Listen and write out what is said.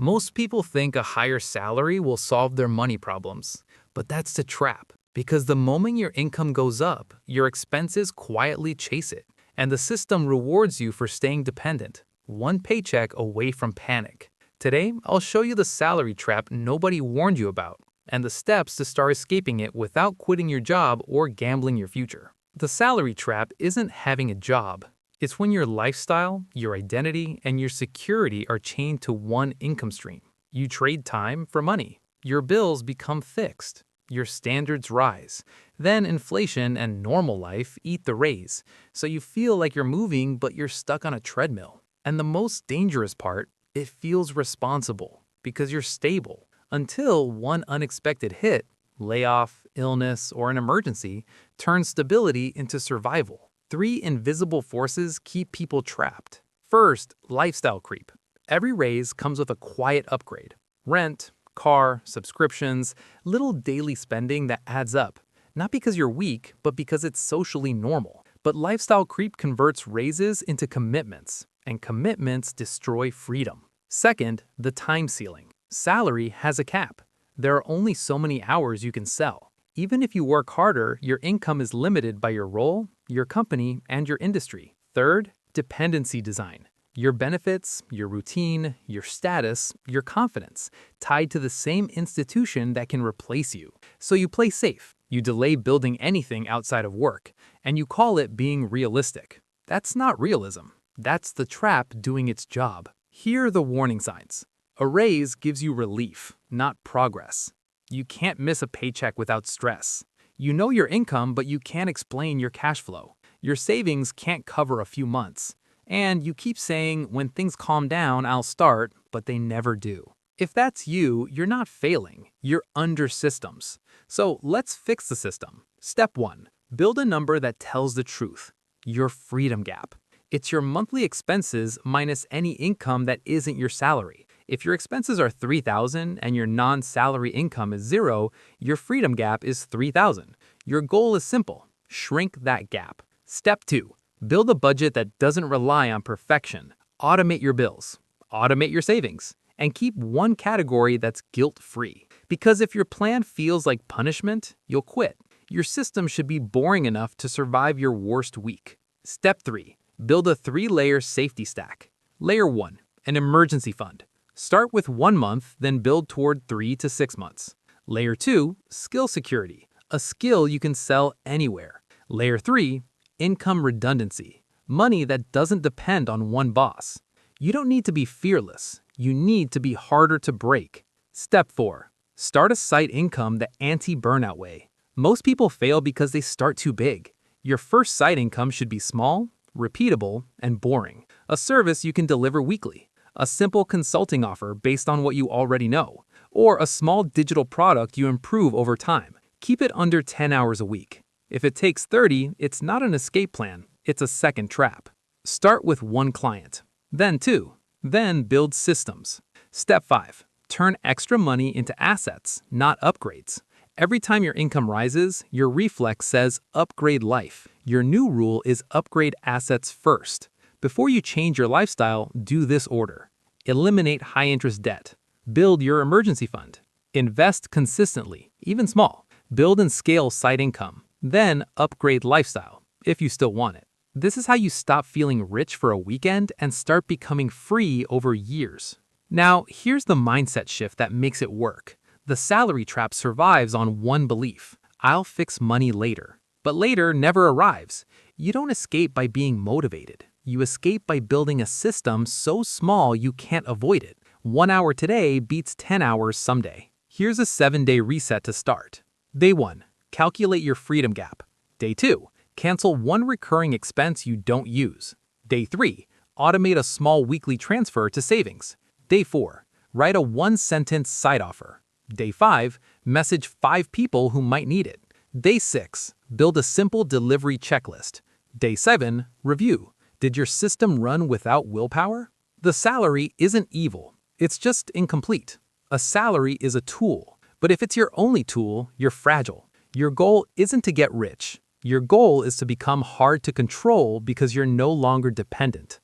Most people think a higher salary will solve their money problems, but that's the trap. Because the moment your income goes up, your expenses quietly chase it, and the system rewards you for staying dependent, one paycheck away from panic. Today, I'll show you the salary trap nobody warned you about, and the steps to start escaping it without quitting your job or gambling your future. The salary trap isn't having a job. It's when your lifestyle, your identity, and your security are chained to one income stream. You trade time for money. Your bills become fixed. Your standards rise. Then inflation and normal life eat the raise, so you feel like you're moving but you're stuck on a treadmill. And the most dangerous part, it feels responsible because you're stable until one unexpected hit, layoff, illness, or an emergency, turns stability into survival. Three invisible forces keep people trapped. First, lifestyle creep. Every raise comes with a quiet upgrade. Rent, car, subscriptions, little daily spending that adds up. Not because you're weak, but because it's socially normal. But lifestyle creep converts raises into commitments, and commitments destroy freedom. Second, the time ceiling. Salary has a cap. There are only so many hours you can sell. Even if you work harder, your income is limited by your role, your company, and your industry. Third, dependency design. Your benefits, your routine, your status, your confidence, tied to the same institution that can replace you. So you play safe. You delay building anything outside of work, and you call it being realistic. That's not realism. That's the trap doing its job. Here are the warning signs. A raise gives you relief, not progress. You can't miss a paycheck without stress. You know your income, but you can't explain your cash flow. Your savings can't cover a few months. And you keep saying, when things calm down, I'll start, but they never do. If that's you, you're not failing. You're under systems. So let's fix the system. Step 1. Build a number that tells the truth. Your freedom gap. It's your monthly expenses minus any income that isn't your salary. If your expenses are $3,000 and your non-salary income is $0, your freedom gap is $3,000. Your goal is simple. Shrink that gap. Step 2. Build a budget that doesn't rely on perfection. Automate your bills. Automate your savings. And keep one category that's guilt-free. Because if your plan feels like punishment, you'll quit. Your system should be boring enough to survive your worst week. Step 3. Build a 3-layer safety stack. Layer 1. An emergency fund. Start with 1 month, then build toward 3 to 6 months. Layer 2, skill security, a skill you can sell anywhere. Layer 3, income redundancy, money that doesn't depend on one boss. You don't need to be fearless, you need to be harder to break. Step 4, start a side income the anti-burnout way. Most people fail because they start too big. Your first side income should be small, repeatable, and boring. A service you can deliver weekly. A simple consulting offer based on what you already know, or a small digital product you improve over time. Keep it under 10 hours a week. If it takes 30, it's not an escape plan, it's a second trap. Start with 1 client, then 2, then build systems. Step 5. Turn extra money into assets, not upgrades. Every time your income rises, your reflex says upgrade life. Your new rule is upgrade assets first. Before you change your lifestyle, do this order. Eliminate high-interest debt. Build your emergency fund. Invest consistently, even small. Build and scale side income. Then upgrade lifestyle, if you still want it. This is how you stop feeling rich for a weekend and start becoming free over years. Now, here's the mindset shift that makes it work. The salary trap survives on one belief. I'll fix money later. But later never arrives. You don't escape by being motivated. You escape by building a system so small you can't avoid it. 1 hour today beats 10 hours someday. Here's a 7-day reset to start. Day 1. Calculate your freedom gap. Day 2. Cancel one recurring expense you don't use. Day 3. Automate a small weekly transfer to savings. Day 4. Write a 1-sentence side offer. Day 5. Message 5 people who might need it. Day 6. Build a simple delivery checklist. Day 7. Review. Did your system run without willpower? The salary isn't evil. It's just incomplete. A salary is a tool. But if it's your only tool, you're fragile. Your goal isn't to get rich. Your goal is to become hard to control because you're no longer dependent.